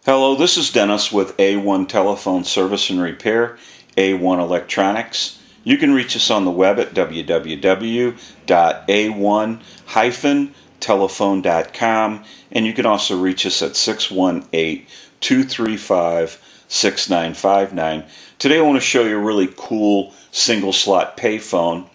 Hello, this is Dennis with A1 Telephone Service and Repair, A1 Electronics. You can reach us on the web at www.a1-telephone.com, and you can also reach us at 618-235-6959. Today I want to show you a really cool single slot payphone.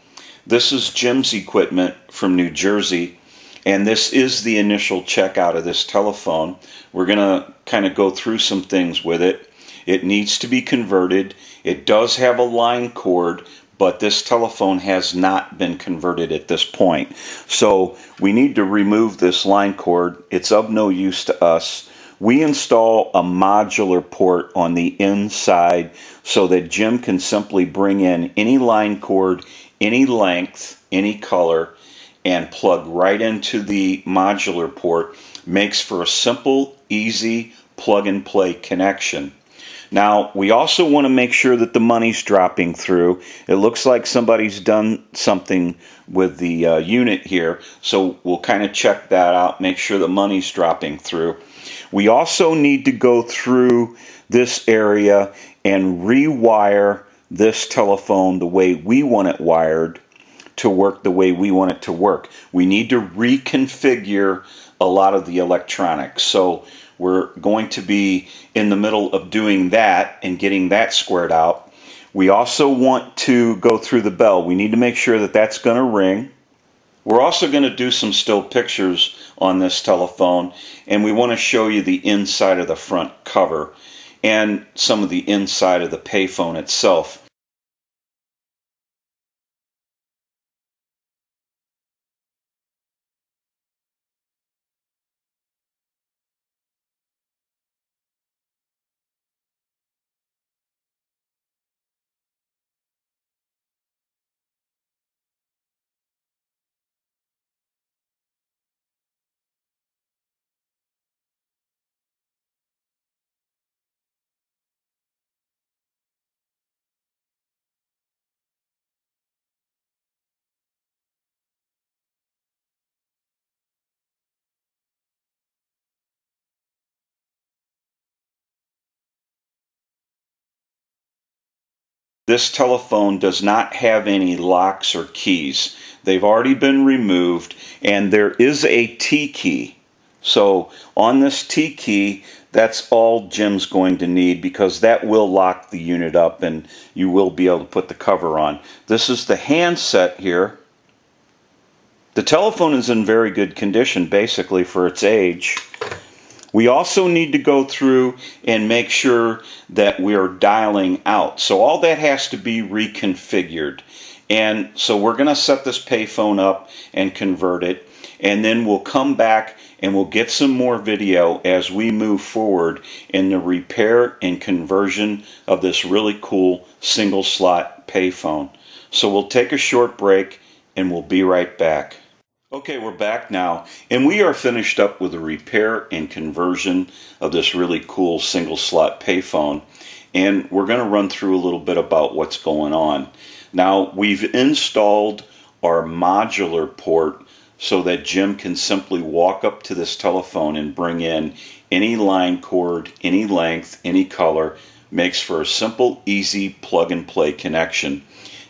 This is Jim's equipment from New Jersey. And this is the initial checkout of this telephone. We're going to kind of go through some things with it. It needs to be converted. It does have a line cord, but this telephone has not been converted at this point. So we need to remove this line cord. It's of no use to us. We install a modular port on the inside so that Jim can simply bring in any line cord, any length, any color, and plug right into the modular port. Makes for a simple, easy plug-and-play connection. Now, we also want to make sure that the money's dropping through. It looks like somebody's done something with the unit here, so we'll kind of check that out, make sure the money's dropping through. We also need to go through this area and rewire this telephone the way we want it wired to work the way we want it to work. We need to reconfigure a lot of the electronics. So we're going to be in the middle of doing that and getting that squared out. We also want to go through the bell. We need to make sure that that's going to ring. We're also going to do some still pictures on this telephone, and we want to show you the inside of the front cover and some of the inside of the payphone itself. This telephone does not have any locks or keys. They've already been removed, and there is a T key. So on this T key, that's all Jim's going to need, because that will lock the unit up and you will be able to put the cover on. This is the handset here. The telephone is in very good condition, basically, for its age. We also need to go through and make sure that we are dialing out. So all that has to be reconfigured. And so we're going to set this payphone up and convert it. And then we'll come back and we'll get some more video as we move forward in the repair and conversion of this really cool single slot payphone. So we'll take a short break and we'll be right back. Okay, we're back now, and we are finished up with the repair and conversion of this really cool single slot payphone, and we're going to run through a little bit about what's going on. Now, we've installed our modular port so that Jim can simply walk up to this telephone and bring in any line cord, any length, any color. Makes for a simple, easy plug-and-play connection.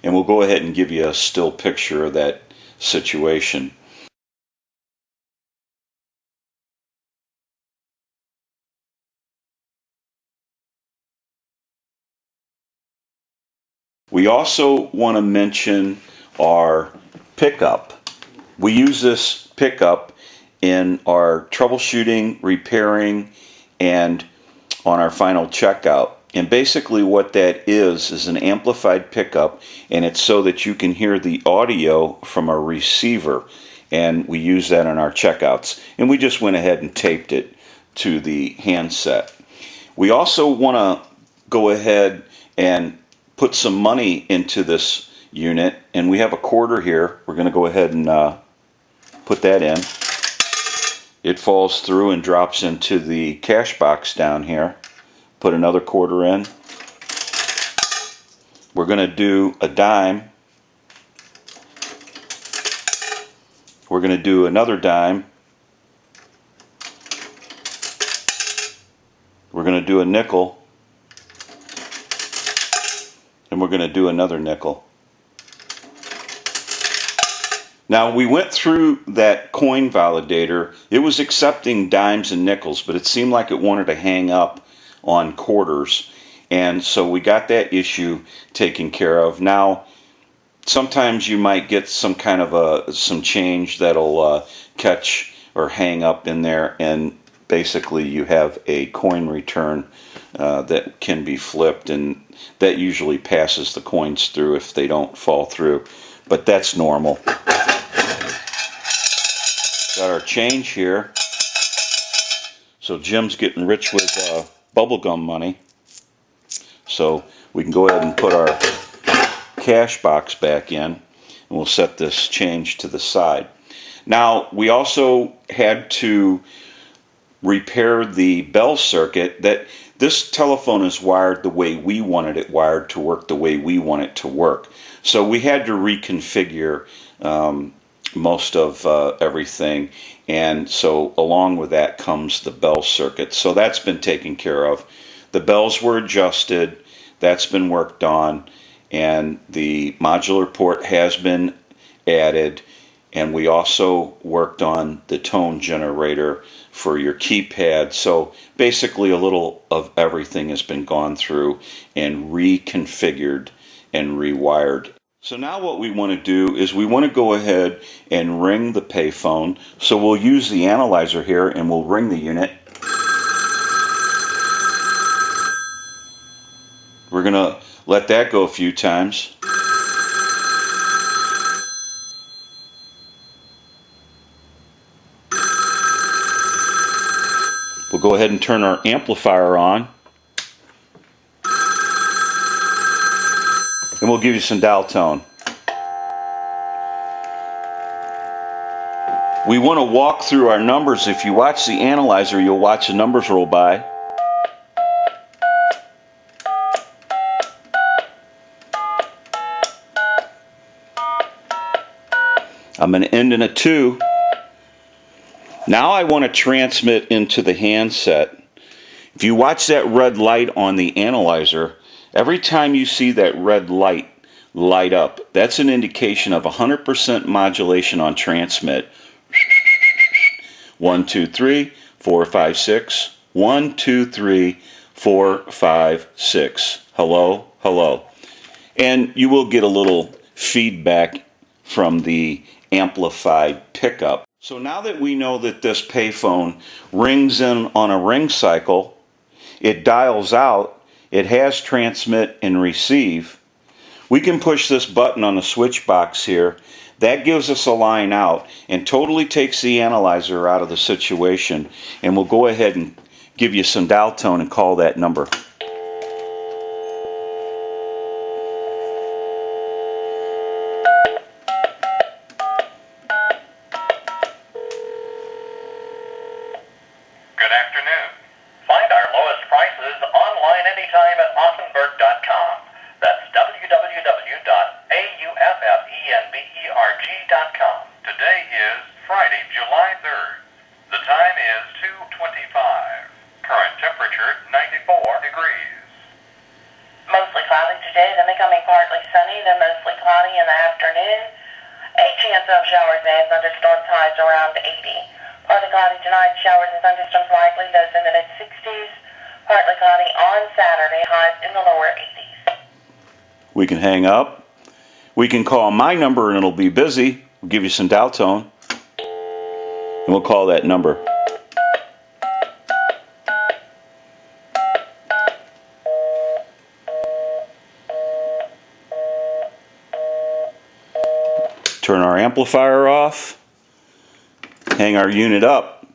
And we'll go ahead and give you a still picture of that situation. We also want to mention our pickup. We use this pickup in our troubleshooting, repairing, and on our final checkout. And basically what that is an amplified pickup, and it's so that you can hear the audio from a receiver. And we use that in our checkouts. And we just went ahead and taped it to the handset. We also want to go ahead and put some money into this unit, and we have a quarter here. We're going to go ahead and put that in. It falls through and drops into the cash box down here. Put another quarter in. We're going to do a dime. We're going to do another dime. do a nickel, and we're going to do another nickel. Now, we went through that coin validator. It was accepting dimes and nickels, but it seemed like it wanted to hang up on quarters. And so we got that issue taken care of. Now, sometimes you might get some kind of some change that'll catch or hang up in there, and basically you have a coin return that can be flipped, and that usually passes the coins through if they don't fall through. But that's normal. Got our change here. So Jim's getting rich with bubblegum money. So we can go ahead and put our cash box back in, and we'll set this change to the side. Now, we also had to repair the bell circuit. That this telephone is wired the way we wanted it wired to work the way we want it to work. So we had to reconfigure most of everything, and so along with that comes the bell circuit. So that's been taken care of. The bells were adjusted, that's been worked on, and the modular port has been added, and we also worked on the tone generator for your keypad. So basically a little of everything has been gone through and reconfigured and rewired. So now what we want to do is we want to go ahead and ring the payphone. So we'll use the analyzer here and we'll ring the unit. We're going to let that go a few times. We'll go ahead and turn our amplifier on. And we'll give you some dial tone. We want to walk through our numbers. If you watch the analyzer, you'll watch the numbers roll by. I'm going to end in a 2. Now I want to transmit into the handset. If you watch that red light on the analyzer, every time you see that red light light up, that's an indication of 100% modulation on transmit. 1, 2, 3, 4, 5, 6. 1, 2, 3, 4, 5, 6. Hello, hello. And you will get a little feedback from the amplified pickup. So now that we know that this payphone rings in on a ring cycle, it dials out, it has transmit and receive, we can push this button on the switch box here. That gives us a line out and totally takes the analyzer out of the situation. And we'll go ahead and give you some dial tone and call that number. Good afternoon. Find our lowest prices online anytime at Offenberg.com. That's www.auffenberg.com. Today is Friday, July 3rd. The time is 2:25. Current temperature 94 degrees. Mostly cloudy today, then becoming partly sunny, then mostly cloudy in the afternoon. A chance of showers and thunderstorms, highs around 80. Partly cloudy tonight, showers and thunderstorms likely, lows in the mid-60s. Partly cloudy on Saturday, highs in the lower 80s. We can hang up. We can call my number and it'll be busy. We'll give you some dial tone. And we'll call that number. Turn our amplifier off. Hang our unit up.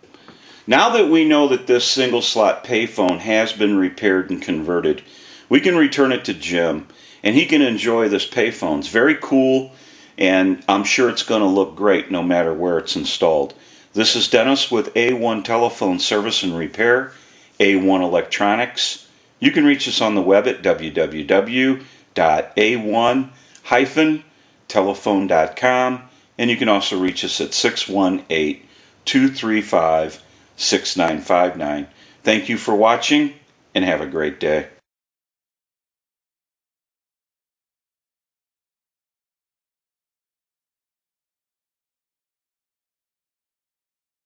Now that we know that this single slot payphone has been repaired and converted, we can return it to Jim and he can enjoy this payphone. It's very cool, and I'm sure it's going to look great no matter where it's installed. This is Dennis with A1 Telephone Service and Repair, A1 Electronics. You can reach us on the web at www.a1-telephone.com, and you can also reach us at 618-235-6959. Thank you for watching. and have a great day.